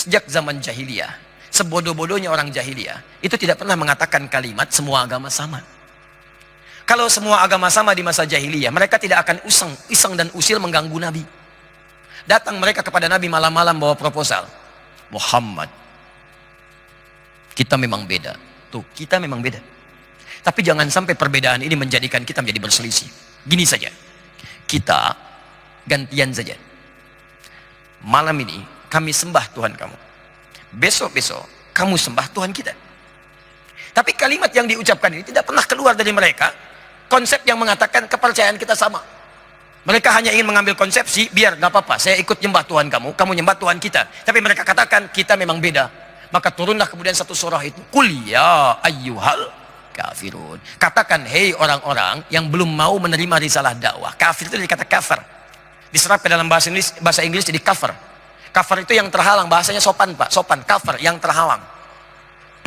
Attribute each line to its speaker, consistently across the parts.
Speaker 1: Sejak zaman jahiliyah, sebodoh-bodohnya orang jahiliyah itu tidak pernah mengatakan kalimat semua agama sama. Kalau semua agama sama di masa jahiliyah, mereka tidak akan iseng dan usil mengganggu Nabi. Datang mereka kepada Nabi malam-malam bawa proposal. Muhammad, kita memang beda. Tuh, kita memang beda. Tapi jangan sampai perbedaan ini menjadikan kita menjadi berselisih. Gini saja, kita gantian saja. Malam ini kami sembah Tuhan kamu. Besok-besok kamu sembah Tuhan kita. Tapi kalimat yang diucapkan ini tidak pernah keluar dari mereka. Konsep yang mengatakan kepercayaan kita sama. Mereka hanya ingin mengambil konsepsi, biar gak apa-apa, saya ikut nyembah Tuhan kamu, kamu nyembah Tuhan kita. Tapi mereka katakan, kita memang beda. Maka turunlah kemudian satu surah itu. Qul ya ayyuhal kafirun. Katakan, hei orang-orang yang belum mau menerima risalah dakwah. Kafir itu dari kata kafir. Diserap ke dalam bahasa Inggris jadi kafir. Kafir itu yang terhalang, bahasanya sopan Pak, sopan. Kafir, yang terhalang.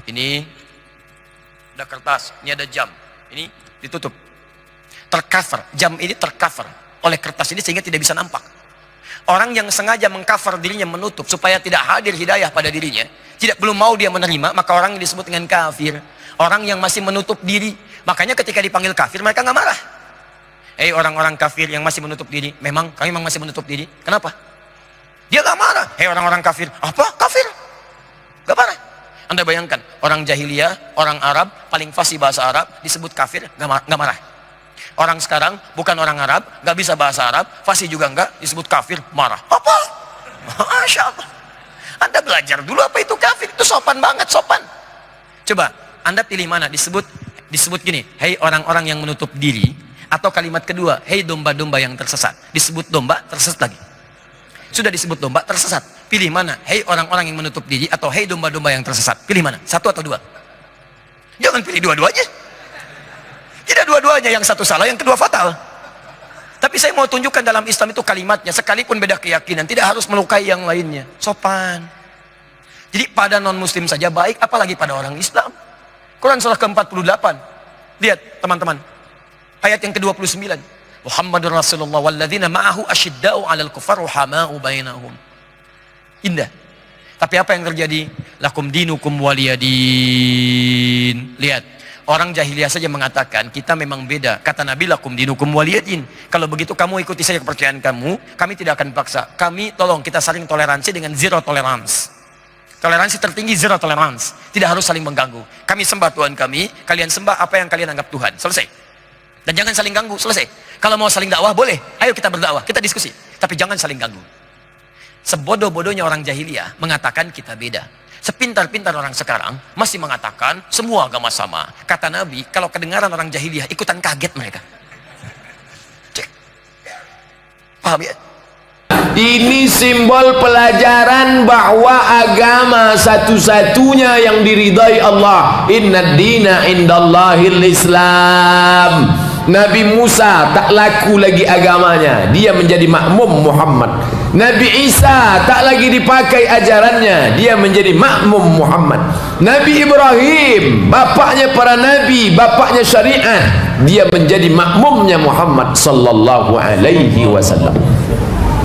Speaker 1: Ini ada kertas, ini ada jam, ini ditutup. Tercover, jam ini tercover oleh kertas ini sehingga tidak bisa nampak. Orang yang sengaja mengcover dirinya, menutup supaya tidak hadir hidayah pada dirinya, belum mau dia menerima, maka orang yang disebut dengan kafir. Orang yang masih menutup diri, makanya ketika dipanggil kafir mereka nggak marah. Orang-orang kafir yang masih menutup diri, memang kami memang masih menutup diri. Kenapa? Dia nggak marah. Orang-orang kafir, apa kafir? Nggak marah. Anda bayangkan, orang jahiliyah, orang Arab paling fasih bahasa Arab disebut kafir, nggak marah. Orang sekarang bukan orang Arab, nggak bisa bahasa Arab, fasih juga nggak, disebut kafir, marah. Apa? Masya Allah. Anda belajar dulu apa itu kafir, itu sopan banget, sopan. Coba Anda pilih mana, disebut gini, hei orang-orang yang menutup diri, atau kalimat kedua, hei domba-domba yang tersesat. Disebut domba, tersesat lagi. Sudah disebut domba, tersesat. Pilih mana, hei orang-orang yang menutup diri, atau hei domba-domba yang tersesat. Pilih mana, satu atau dua? Jangan pilih dua-duanya. Tidak dua-duanya, yang satu salah, yang kedua fatal. Tapi saya mau tunjukkan dalam Islam itu kalimatnya, sekalipun beda keyakinan, tidak harus melukai yang lainnya. Sopan. Jadi pada non-muslim saja baik, apalagi pada orang Islam. Quran surah ke-48. Lihat teman-teman. Ayat yang ke-29. Muhammadur Rasulullah walladzina ma'ahu asyidda'u 'alal kuffar ruhama'u bainahum. Indah. Tapi apa yang terjadi? Lakum dinukum waliyadin. Lihat. Orang jahiliyah saja mengatakan, kita memang beda. Kata Nabi, lakum dinukum waliyadin. Kalau begitu kamu ikuti saja kepercayaan kamu, kami tidak akan paksa. Kami, tolong kita saling toleransi dengan zero tolerance. Toleransi tertinggi, zero tolerance. Tidak harus saling mengganggu. Kami sembah Tuhan kami, kalian sembah apa yang kalian anggap Tuhan. Selesai. Dan jangan saling ganggu, selesai. Kalau mau saling dakwah, boleh. Ayo kita berdakwah, kita diskusi. Tapi jangan saling ganggu. Sebodoh-bodohnya orang jahiliyah mengatakan kita beda. Sepintar-pintar orang sekarang masih mengatakan semua agama sama. Kata Nabi, kalau kedengaran orang jahiliyah ikutan kaget mereka. Cek. Paham ya?
Speaker 2: Ini simbol pelajaran bahwa agama satu-satunya yang diridai Allah. Inna dina indallahil Islam. Nabi Musa tak laku lagi agamanya, dia menjadi makmum Muhammad. Nabi Isa tak lagi dipakai ajarannya, dia menjadi makmum Muhammad. Nabi Ibrahim, bapaknya para nabi, bapaknya syariat, dia menjadi makmumnya Muhammad sallallahu alaihi wasallam.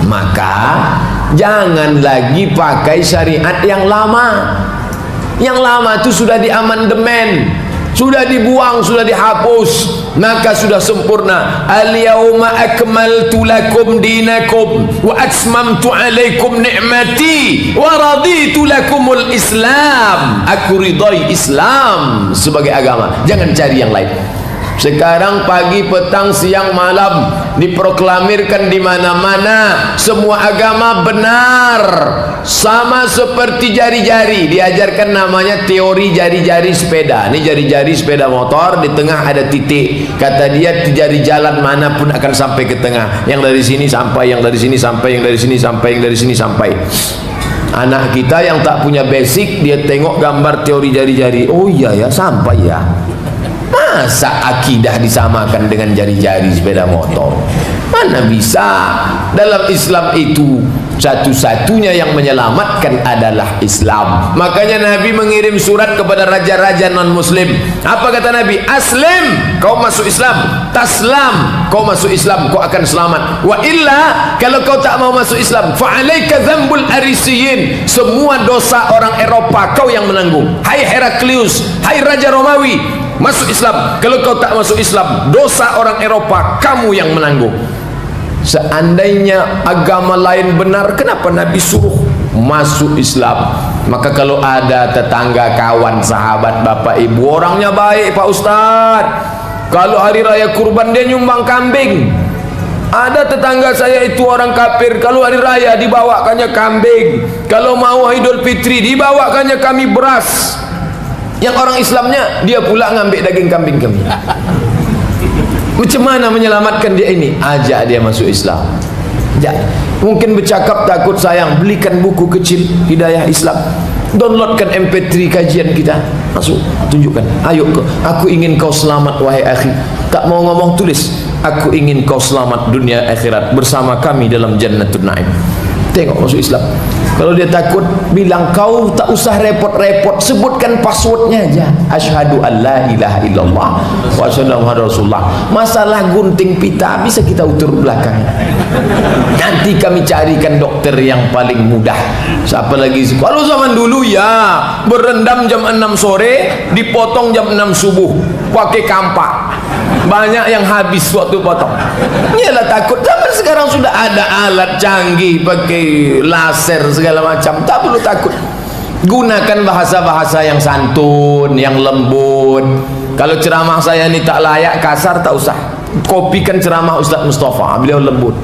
Speaker 2: Maka jangan lagi pakai syariat yang lama. Yang lama itu sudah diamandemen, sudah dibuang, sudah dihapus, maka sudah sempurna. Al-yawma akmaltu lakum dinakum wa atmamtu alaikum ni'mati wa raditu lakumul Islam. Aku ridai Islam sebagai agama, jangan cari yang lain. Sekarang pagi, petang, siang, malam diproklamirkan di mana-mana semua agama benar, sama seperti jari-jari. Diajarkan namanya teori jari-jari sepeda. Ini jari-jari sepeda motor, di tengah ada titik. Kata dia jari jalan manapun akan sampai ke tengah. Yang dari sini sampai, yang dari sini sampai, yang dari sini sampai, yang dari sini sampai. Anak kita yang tak punya basic, dia tengok gambar teori jari-jari. Oh iya ya, sampai ya. Masa akidah disamakan dengan jari-jari sepeda motor? Mana bisa? Dalam Islam itu Satu-satunya yang menyelamatkan adalah Islam. Makanya Nabi mengirim surat kepada raja-raja non-muslim. Apa kata Nabi? Aslim, kau masuk Islam. Taslam, kau masuk Islam, kau akan selamat. Wa illa, kalau kau tak mau masuk Islam, fa'alaika dzambul arisiyin, semua dosa orang Eropa kau yang menanggung. Hai Heraklius, hai Raja Romawi, masuk Islam. Kalau kau tak masuk Islam, dosa orang Eropa kamu yang menanggung. Seandainya agama lain benar, kenapa Nabi suruh masuk Islam? Maka kalau ada tetangga, kawan, sahabat, bapak, ibu, orangnya baik Pak Ustadz, kalau hari raya kurban dia nyumbang kambing. Ada tetangga saya itu orang kafir, kalau hari raya dibawakannya kambing, kalau mau Idul Fitri dibawakannya kami beras. Yang orang Islamnya dia pula ngambil daging kambing kami. Macam mana menyelamatkan dia ini? Ajak dia masuk Islam. Ajak. Mungkin bercakap takut sayang, belikan buku kecil Hidayah Islam, downloadkan MP3 kajian kita, masuk, tunjukkan. Ayo, aku ingin kau selamat wahai akhi. Tak mau ngomong, tulis, aku ingin kau selamat dunia akhirat bersama kami dalam Jannatul Naim. Tengok masuk Islam. Kalau dia takut, bilang kau tak usah repot-repot, sebutkan passwordnya aja. Asyhadu an la ilaha illallah wa asyhadu anna rasulullah. Masalah gunting pita bisa kita utur belakang. Nanti kami carikan dokter yang paling mudah. Siapa lagi? Kalau zaman dulu ya, berendam jam 6 sore, dipotong jam 6 subuh, pakai kampak. Banyak yang habis waktu potong. Iyalah takut. Zaman sekarang sudah ada alat canggih, pakai laser segala macam, tak perlu takut. Gunakan bahasa-bahasa yang santun, yang lembut. Kalau ceramah saya ini tak layak, kasar, tak usah. Kopikan ceramah Ustaz Mustafa, beliau lembut.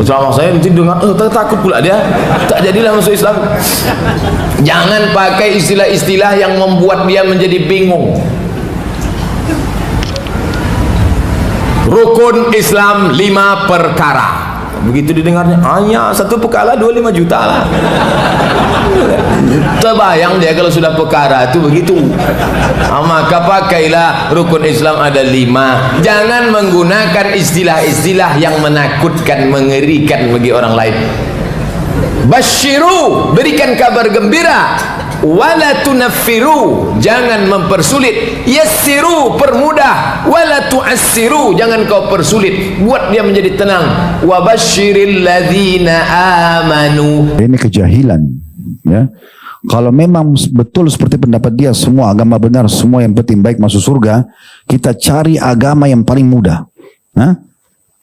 Speaker 2: Ceramah saya nanti dengar, takut pula dia, tak jadilah masuk Islam. Jangan pakai istilah-istilah yang membuat dia menjadi bingung. Rukun Islam 5 perkara. Begitu didengarnya, hanya 1 perkara 25 juta lah. Terbayang dia kalau sudah perkara itu begitu. Maka pakailah rukun Islam ada 5. Jangan menggunakan istilah-istilah yang menakutkan, mengerikan bagi orang lain. Basyiru, berikan kabar gembira. Wala tunaffiru, jangan mempersulit. Yassiru, permudah. Wala tu'assiru, jangan kau persulit, buat dia menjadi tenang. Wa basyiril ladzina amanu.
Speaker 3: Ini kejahilan, ya. Kalau memang betul seperti pendapat dia, semua agama benar, semua yang penting baik masuk surga, kita cari agama yang paling mudah.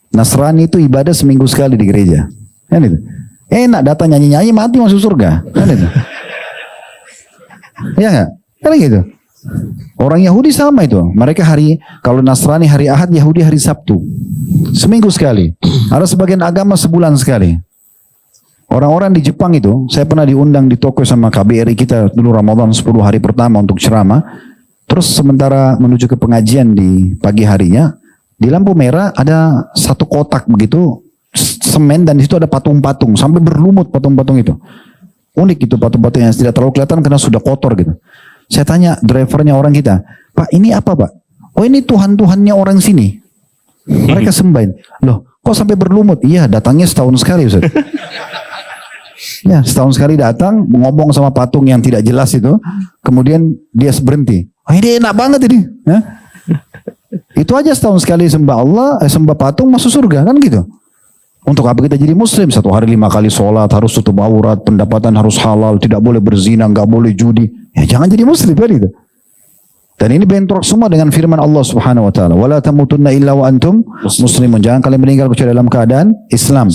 Speaker 3: Nasrani itu ibadah seminggu sekali di gereja, kan itu. Enak, datang nyanyi-nyanyi, mati masuk surga, kan itu. Ya nggak? Kan gitu. Orang Yahudi sama itu. Mereka kalau Nasrani hari Ahad, Yahudi hari Sabtu. Seminggu sekali. Ada sebagian agama sebulan sekali. Orang-orang di Jepang itu, saya pernah diundang di toko sama KBRI kita dulu Ramadan 10 hari pertama untuk ceramah. Terus sementara menuju ke pengajian di pagi harinya, di lampu merah ada 1 kotak begitu semen, dan di situ ada patung-patung sampai berlumut patung-patung itu. Unik itu patung-patung yang tidak terlalu kelihatan karena sudah kotor gitu. Saya tanya drivernya orang kita, Pak ini apa Pak? Oh ini Tuhan-Tuhannya orang sini. Mereka sembahin. Loh kok sampai berlumut? Iya datangnya setahun sekali Ustaz. Ya setahun sekali datang, ngomong sama patung yang tidak jelas itu. Kemudian dia berhenti. Oh ini enak banget ini. Ya? Itu aja setahun sekali sembah Allah, sembah patung masuk surga kan gitu. Untuk apa kita jadi muslim? 1 hari 5 kali sholat, harus tutup aurat, pendapatan harus halal, tidak boleh berzina, nggak boleh judi. Ya jangan jadi muslim kan itu. Dan ini bentrok semua dengan firman Allah Subhanahu wa taala, "Wala tamutunna illa wa antum muslimun." Jangan kalian meninggal kecuali dalam keadaan Islam.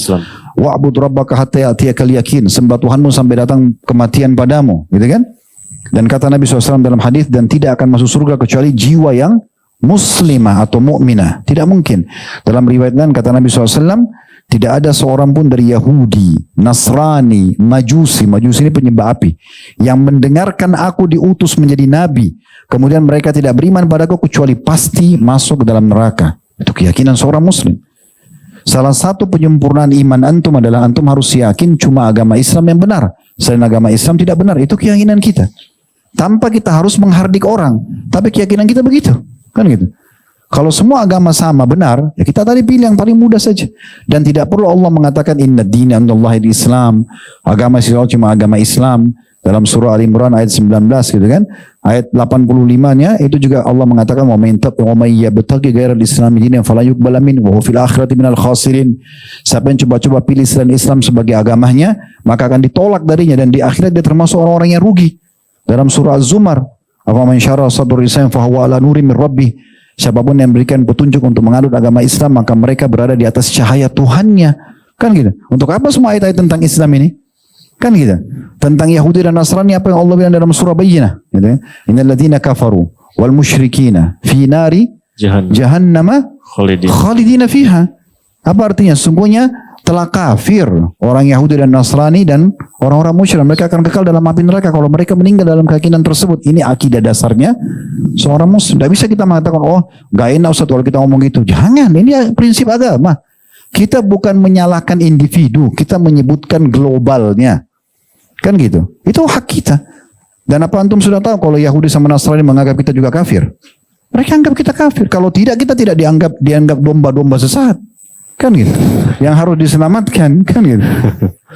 Speaker 3: Wa'bud rabbaka hatta ya'tiyakal yakin. Sembah Tuhanmu sampai datang kematian padamu, gitu kan? Dan kata Nabi SAW dalam hadis, dan tidak akan masuk surga kecuali jiwa yang muslimah atau mukminah. Tidak mungkin. Dalam riwayat lain kata Nabi SAW, tidak ada seorang pun dari Yahudi, Nasrani, Majusi ini penyembah api, yang mendengarkan aku diutus menjadi nabi, kemudian mereka tidak beriman padaku, kecuali pasti masuk ke dalam neraka. Itu keyakinan seorang muslim. Salah satu penyempurnaan iman antum adalah antum harus yakin cuma agama Islam yang benar. Selain agama Islam tidak benar. Itu keyakinan kita. Tanpa kita harus menghardik orang, tapi keyakinan kita begitu. Kan gitu. Kalau semua agama sama benar, ya kita tadi pilih yang paling mudah saja. Dan tidak perlu Allah mengatakan inna dina indallahi Islam. Agama Islam cuma agama Islam. Dalam surah Al Imran ayat 19 gitu kan. Ayat 85-nya itu juga Allah mengatakan wa may yabtaghi ghairal islami dinan fala yuqbal minhu wa huwa fil akhirati minal khasirin. Siapa yang coba-coba pilih selain Islam sebagai agamanya, maka akan ditolak darinya dan di akhirat dia termasuk orang-orang yang rugi. Dalam surah Az-Zumar, afaman syara sadrul islam fa huwa ala nurin min rabbih. Siapapun yang berikan petunjuk untuk menganut agama Islam, maka mereka berada di atas cahaya Tuhannya. Kan gitu. Untuk apa semua ayat-ayat tentang Islam ini? Kan gitu. Tentang Yahudi dan Nasrani apa yang Allah bilang dalam surah Bayyinah, gitu ya. Innal ladzina kafaru wal musyrikina fi nari jahannama khalidina fiha. Apa artinya? Sungguhnya telah kafir orang Yahudi dan Nasrani dan orang-orang musyrik, mereka akan kekal dalam api neraka kalau mereka meninggal dalam keyakinan tersebut. Ini akidah dasarnya seorang muslim. Tidak bisa kita mengatakan, oh gak enak Ustaz kalau kita ngomong gitu. Jangan, ini prinsip agama. Kita bukan menyalahkan individu, kita menyebutkan globalnya. Kan gitu. Itu hak kita. Dan apa antum sudah tahu kalau Yahudi sama Nasrani menganggap kita juga kafir? Mereka anggap kita kafir. Kalau tidak, kita tidak dianggap domba-domba sesat. Kan gitu. Yang harus diselamatkan. Kan gitu.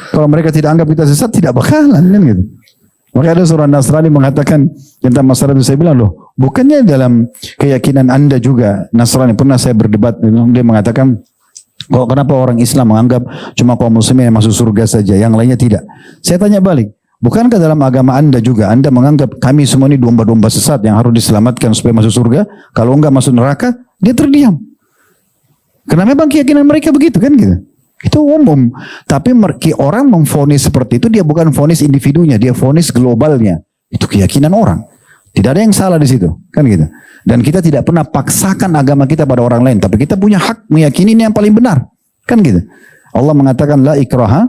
Speaker 3: Kalau mereka tidak anggap kita sesat, tidak bakalan. Kan gitu. Maka ada seorang Nasrani mengatakan tentang masalah itu, saya bilang, loh, bukannya dalam keyakinan Anda juga Nasrani? Pernah saya berdebat, dia mengatakan, kok kenapa orang Islam menganggap cuma kaum muslimin yang masuk surga saja, yang lainnya tidak? Saya tanya balik, bukankah dalam agama Anda juga Anda menganggap kami semua ini domba-domba sesat yang harus diselamatkan supaya masuk surga? Kalau enggak masuk neraka, dia terdiam. Karena memang keyakinan mereka begitu kan gitu. Itu umum. Tapi orang memvonis seperti itu, dia bukan vonis individunya, dia vonis globalnya. Itu keyakinan orang. Tidak ada yang salah di situ, kan gitu. Dan kita tidak pernah paksakan agama kita pada orang lain, tapi kita punya hak meyakini ini yang paling benar, kan gitu. Allah mengatakan la ikraha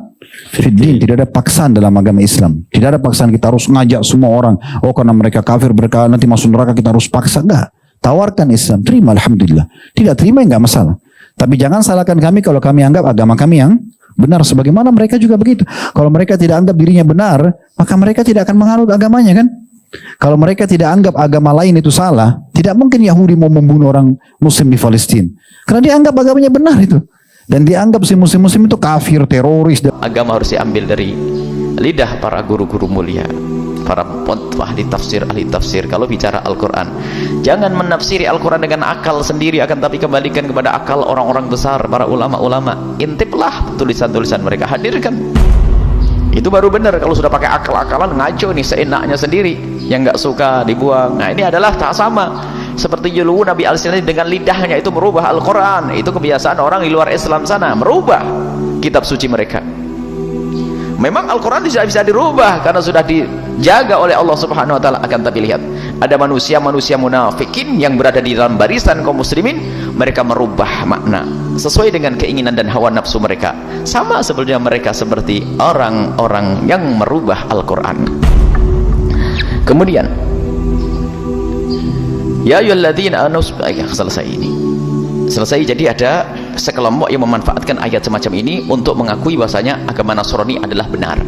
Speaker 3: fid din, tidak ada paksaan dalam agama Islam. Tidak ada paksaan kita harus ngajak semua orang, oh karena mereka kafir berkala nanti masuk neraka kita harus paksa. Enggak. Tawarkan Islam, terima alhamdulillah. Tidak terima enggak masalah. Tapi jangan salahkan kami kalau kami anggap agama kami yang benar, sebagaimana mereka juga begitu. Kalau mereka tidak anggap dirinya benar, maka mereka tidak akan menganut agamanya kan. Kalau mereka tidak anggap agama lain itu salah, tidak mungkin Yahudi mau membunuh orang muslim di Palestina. Karena dia anggap agamanya benar itu. Dan dianggap si muslim-muslim itu kafir, teroris.
Speaker 4: Agama harus diambil dari lidah para guru-guru mulia, para ahli tafsir, kalau bicara Al-Quran. Jangan menafsiri Al-Quran dengan akal sendiri, akan tapi kembalikan kepada akal orang-orang besar, para ulama-ulama. Intiplah tulisan-tulisan mereka, hadirkan. Itu baru benar. Kalau sudah pakai akal-akalan, ngaco nih, seenaknya sendiri, yang nggak suka dibuang. Nah ini adalah tak sama seperti Yuluwu Nabi Al-Sinai dengan lidahnya itu merubah Al-Quran. Itu kebiasaan orang di luar Islam sana, merubah kitab suci mereka. Memang Al-Quran tidak bisa dirubah karena sudah dijaga oleh Allah Subhanahu Wa Taala. Akan tapi lihat, ada manusia-manusia munafikin yang berada di dalam barisan kaum muslimin, mereka merubah makna sesuai dengan keinginan dan hawa nafsu mereka. Sama sebenarnya mereka seperti orang-orang yang merubah Al-Quran. Kemudian, ya ayyuhalladzina amanu, selesai ini. Selesai. Jadi ada sekelompok yang memanfaatkan ayat semacam ini untuk mengakui bahasanya agama Nasrani adalah benar.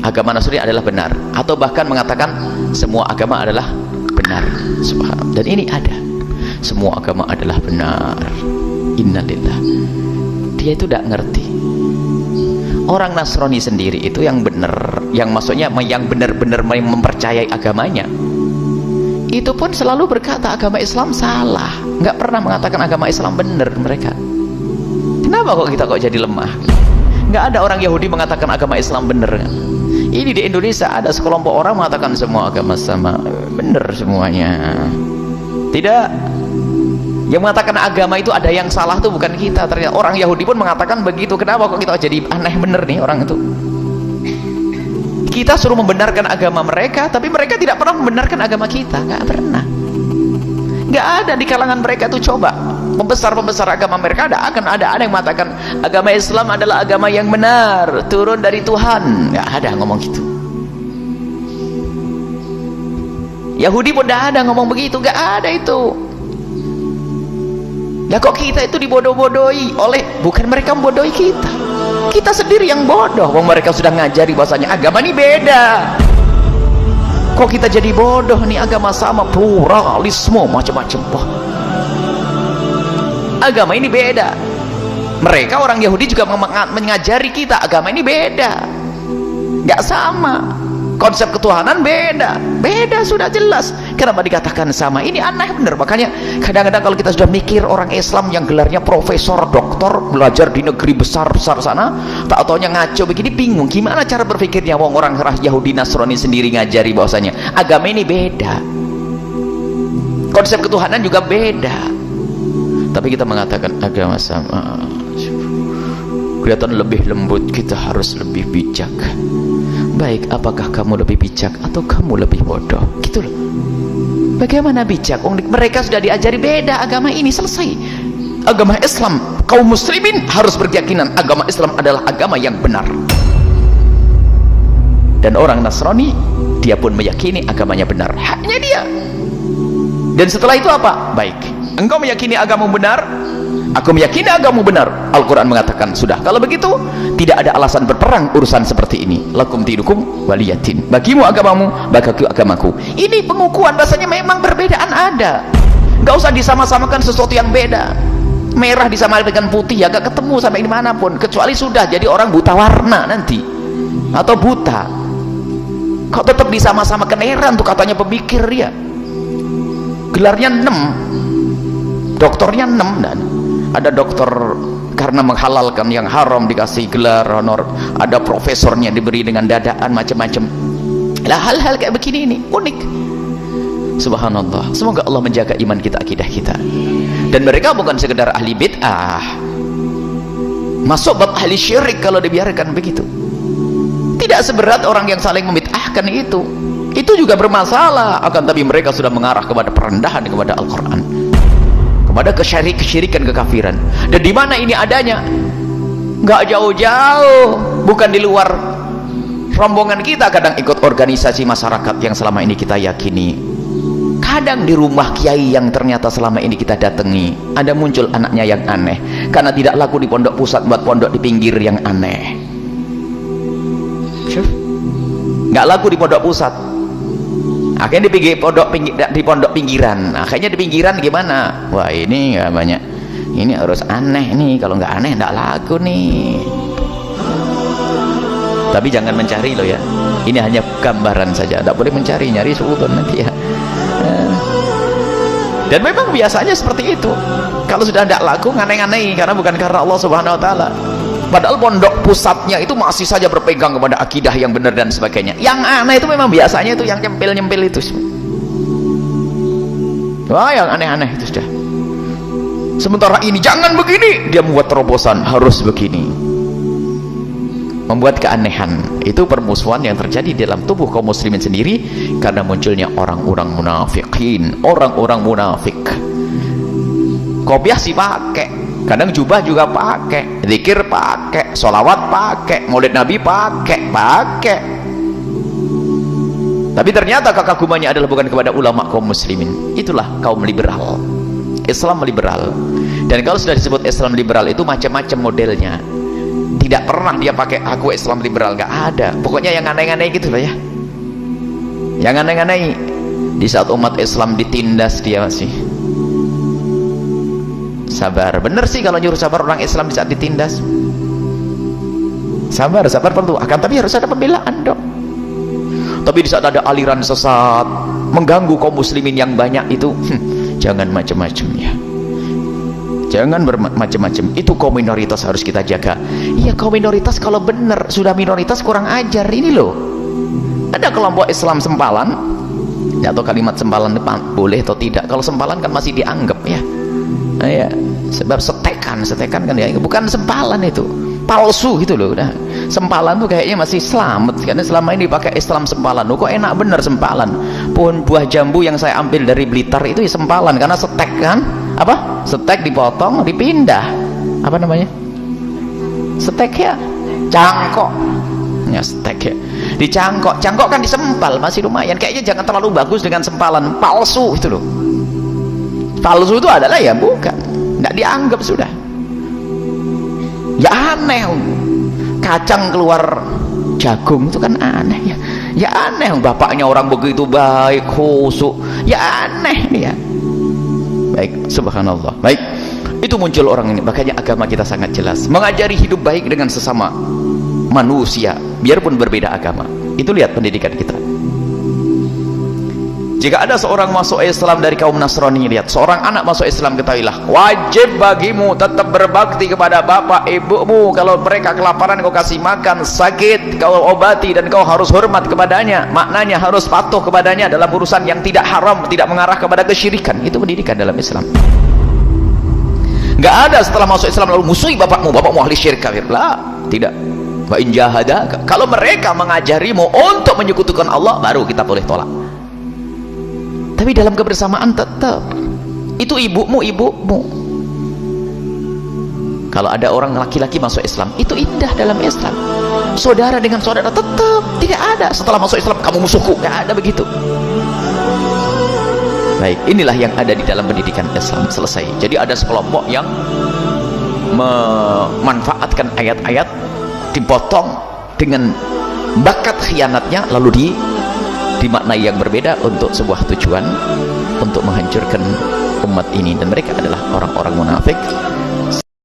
Speaker 4: Agama Nasrani adalah benar, atau bahkan mengatakan semua agama adalah benar. Subhanallah. Dan ini ada. Semua agama adalah benar. Innalillah. Dia itu tidak ngerti. Orang Nasrani sendiri itu yang benar, yang maksudnya yang benar-benar mempercayai agamanya, itu pun selalu berkata agama Islam salah, nggak pernah mengatakan agama Islam benar mereka. Kenapa kita jadi lemah? Nggak ada orang Yahudi mengatakan agama Islam benar. Ini di Indonesia ada sekelompok orang mengatakan semua agama sama benar semuanya. Tidak. Yang mengatakan agama itu ada yang salah tuh bukan kita. Ternyata orang Yahudi pun mengatakan begitu. Kenapa kok kita jadi aneh bener nih orang itu? Kita suruh membenarkan agama mereka, tapi mereka tidak pernah membenarkan agama kita. Nggak pernah. Nggak ada di kalangan mereka tuh. Coba pembesar-pembesar agama mereka akan ada yang mengatakan agama Islam adalah agama yang benar, turun dari Tuhan. Nggak ada ngomong gitu. Yahudi pun nggak ada ngomong begitu. Nggak ada itu. Nah kok kita itu dibodoh-bodohi oleh, bukan mereka membodohi kita, kita sendiri yang bodoh. Wong mereka sudah ngajari bahwasanya agama ini beda. Kok kok kita jadi bodoh nih? Agama sama, pluralisme, macam-macam. Wah, agama ini beda. Mereka orang Yahudi juga mengajari kita agama ini beda, nggak sama. Konsep ketuhanan beda, sudah jelas. Kenapa dikatakan sama? Ini aneh bener. Makanya kadang-kadang kalau kita sudah mikir orang Islam yang gelarnya profesor, doktor, belajar di negeri besar-besar sana, tak taunya ngaco begini, bingung gimana cara berpikirnya. Wong orang Yahudi Nasrani sendiri ngajari bahwasanya agama ini beda, konsep ketuhanan juga beda, tapi kita mengatakan agama sama. Kelihatan lebih lembut, kita harus lebih bijak. Baik, apakah kamu lebih bijak atau kamu lebih bodoh? Gitu loh. Bagaimana bijak? Mereka sudah diajari beda agama ini, selesai. Agama Islam, kaum muslimin harus berkeyakinan agama Islam adalah agama yang benar. Dan orang Nasrani, dia pun meyakini agamanya benar, haknya dia. Dan setelah itu apa? Baik, engkau meyakini agamamu benar, aku meyakini agamamu benar. Al-Quran mengatakan, sudah, kalau begitu tidak ada alasan berperang urusan seperti ini. Lakum dinukum waliyatin. Bagimu agamamu, bagiku agamaku. Ini pengukuhan, rasanya memang perbedaan ada. Gak usah disama-samakan sesuatu yang beda. Merah disamakan dengan putih, ya gak ketemu sampai dimanapun, kecuali sudah jadi orang buta warna nanti, atau buta. Kok tetap disama-samakan? Heran tuh, katanya pemikir dia. Gelarnya 6, doktornya 6, dan ada dokter karena menghalalkan yang haram dikasih gelar honor, ada profesornya diberi dengan dadaan, macam-macam. Lah, hal-hal kayak begini ini unik. Subhanallah, semoga Allah menjaga iman kita, akidah kita. Dan mereka bukan sekedar ahli bid'ah, masuk bab ahli syirik kalau dibiarkan begitu. Tidak seberat orang yang saling membid'ahkan itu juga bermasalah, akan tapi mereka sudah mengarah kepada perendahan kepada Al-Quran, kepada kesyirikan, kekafiran. Dan di mana ini adanya? Nggak jauh-jauh, bukan di luar rombongan kita. Kadang ikut organisasi masyarakat yang selama ini kita yakini, kadang di rumah kiai yang ternyata selama ini kita datangi, ada muncul anaknya yang aneh, karena tidak laku di pondok pusat, buat pondok di pinggir yang aneh. Nggak laku di pondok pusat, akhirnya di pondok pinggiran. Akhirnya di pinggiran gimana? Wah, ini nggak banyak, ini harus aneh nih, kalau nggak aneh nggak laku nih. Tapi jangan mencari loh ya, ini hanya gambaran saja, tidak boleh mencari, nyari suudon nanti ya. Dan memang biasanya seperti itu, kalau sudah tidak laku nganeh-nganeh, karena bukan karena Allah Subhanahu Wa Taala. Padahal pondok pusatnya itu masih saja berpegang kepada akidah yang benar dan sebagainya. Yang aneh itu memang biasanya itu yang nyempil-nyempil itu. Wah, yang aneh-aneh itu sudah. Sementara ini jangan begini, dia membuat terobosan harus begini, membuat keanehan. Itu permusuhan yang terjadi dalam tubuh kaum muslimin sendiri karena munculnya orang-orang munafikin, orang-orang munafik. Kopiah sih pakai, kadang jubah juga pakai, zikir pakai, sholawat pakai, maulid nabi pakai. Tapi ternyata kekagumannya adalah bukan kepada ulama kaum muslimin. Itulah kaum liberal, Islam liberal. Dan kalau sudah disebut Islam liberal itu macam-macam modelnya. Tidak pernah dia pakai aku Islam liberal, nggak ada. Pokoknya yang aneh-aneh gitu loh ya, yang aneh-aneh. Di saat umat Islam ditindas, dia masih sabar. Bener sih kalau nyuruh sabar orang Islam di saat ditindas. Sabar perlu, akan tapi harus ada pembelaan dong. Tapi di saat ada aliran sesat mengganggu kaum muslimin yang banyak itu, jangan macam-macam ya, jangan bermacam-macam. Itu kaum minoritas harus kita jaga. Iya, kaum minoritas kalau benar sudah minoritas kurang ajar ini loh. Ada kelompok Islam sempalan, ya, atau kalimat sempalan depan boleh atau tidak? Kalau sempalan kan masih dianggap ya. Nah, ya, sebab setekan kan ya, bukan sempalan, itu palsu gitu loh. Udah, sempalan tuh kayaknya masih selamat karena selama ini pakai Islam sempalan. Loh, kok enak bener sempalan. Pohon buah jambu yang saya ambil dari Blitar itu ya sempalan, karena setek kan, apa? Setek dipotong, dipindah. Apa namanya? Setek ya, cangkok. Ya, setek ya, dicangkok. Cangkok kan disempal, masih lumayan. Kayaknya jangan terlalu bagus dengan sempalan palsu itu loh. Palsu itu adalah ya bukan, nggak dianggap sudah. Ya aneh, kacang keluar jagung itu kan aneh ya. Ya aneh, bapaknya orang begitu baik, khusyuk, ya aneh ya. Baik, subhanallah. Baik, itu muncul orang ini. Makanya agama kita sangat jelas, mengajari hidup baik dengan sesama manusia biarpun berbeda agama. Itu lihat pendidikan kita. Jika ada seorang masuk Islam dari kaum Nasrani, lihat seorang anak masuk Islam, ketahuilah wajib bagimu tetap berbakti kepada bapak ibumu. Kalau mereka kelaparan kau kasih makan, sakit kau obati, dan kau harus hormat kepadanya. Maknanya harus patuh kepadanya dalam urusan yang tidak haram, tidak mengarah kepada kesyirikan. Itu pendidikan dalam Islam. Nggak ada setelah masuk Islam lalu musuhi bapakmu ahli syirik kafir. Lah, tidak. Wa in jahadaka, kalau mereka mengajarimu untuk menyekutukan Allah, baru kita boleh tolak. Tapi dalam kebersamaan tetap itu ibumu. Kalau ada orang laki-laki masuk Islam, itu indah dalam Islam. Saudara dengan saudara tetap, tidak ada setelah masuk Islam kamu musuhku, nggak ada begitu. Baik, inilah yang ada di dalam pendidikan Islam. Selesai. Jadi ada sekelompok yang memanfaatkan ayat-ayat, dipotong dengan bakat khianatnya, lalu dimaknai yang berbeda untuk sebuah tujuan, untuk menghancurkan umat ini. Dan mereka adalah orang-orang munafik